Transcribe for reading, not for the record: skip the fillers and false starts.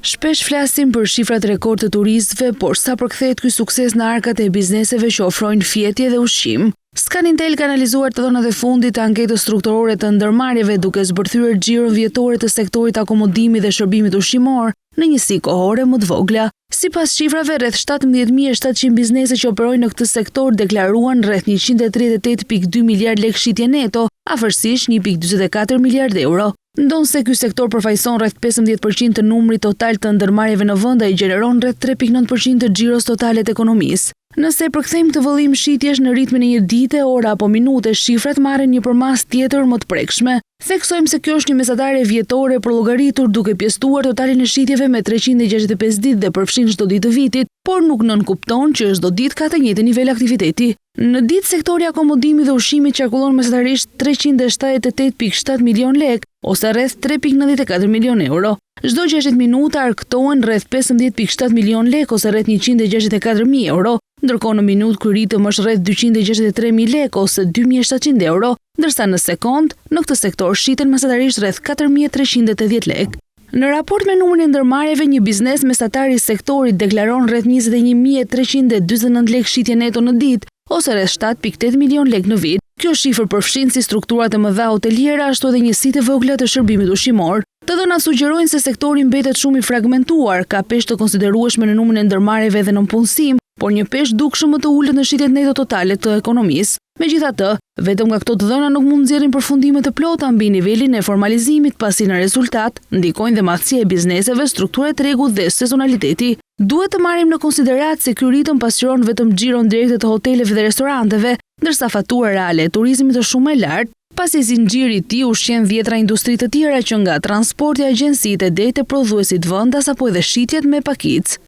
Shpesh flasim për shifrat rekord të turistëve, por sa përkthehet ky sukses në arkat e bizneseve që ofrojnë fjetje dhe ushqim? Scanintel ka analizuar të dhënat e fundit të anketës strukturore të ndërmarrjeve duke zbërthyer xhiron vjetore të sektorit akomodimit dhe shërbimit ushqimor në njësi kohore më të vogla. Sipas shifrave, rreth 17.700 biznese që operojnë në këtë sektor deklaruan rreth 138.2 miliard lekë shitje neto, afërsisht 1.44 miliard euro. Ndonse ky sektor përfaqëson rreth 15% të numrit total të ndërmarrjeve në vend, ai gjeneron rreth 3.9% të xhiros totale të ekonomisë. Nëse përkthejmë këtë vëllim shitjesh në ritmin e një dite, ora apo minute, shifrat marrin një përmas tjetër më të prekshme. Theksojmë se kjo është një mesatarje vjetore për llogaritur duke pjesëtuar totalin e shitjeve me 365 ditë dhe përfshin çdo ditë të vitit, por nuk nënkupton që çdo ditë ka të njëjtin nivel aktiviteti. Në ditë sektori akomodimit dhe ushqimit qarkullon mesatarisht 378.7 milion lekë ose rreth 3.94 milion euro. Çdo 60 minuta arktohen rreth 15.7 milion lekë ose rreth 164.000 euro, ndërkohë në minutë ky ritëm është rreth 263.000 lekë ose 2.700 euro, ndërsa në sekond në këtë sektor shiten mesatarisht rreth 4.380 lekë. Në raport me numrin e ndërmarrjeve, një biznes mesatar i sektorit deklaron rreth 21.349 lekë shitje neto në ditë, ose rreth 7.8 milion lekë në vit. Kjo shifër përfshin si strukturat e mëdha hoteliere ashtu edhe njësitë e vogla të shërbimit ushqimor. Të dhënat sugjerojnë se sektori mbetet shumë i fragmentuar, ka peshë të konsiderueshme në numrin e ndërmarrjeve dhe në punësim, por një peshë dukshëm më të ulët në shitjet neto totale të ekonomisë. Megjithatë, vetëm nga këto të dhëna nuk mund nxjerrin përfundime të plota mbi nivelin e formalizimit, pasi në rezultat ndikojnë dhe madhësia e bizneseve, struktura e tregut dhe sezonaliteti. Duhet të marrim në konsiderat se ky ritëm pasqyron vetëm xhiron direkte të hoteleve dhe restoranteve, ndërsa fatura reale e turizmit është shumë e lartë, pasi zinxhiri i tij ushqen 10 industri të tjera që nga transporti, agjencitë, deri te prodhuesit vendas apo edhe shitjet me pakicë.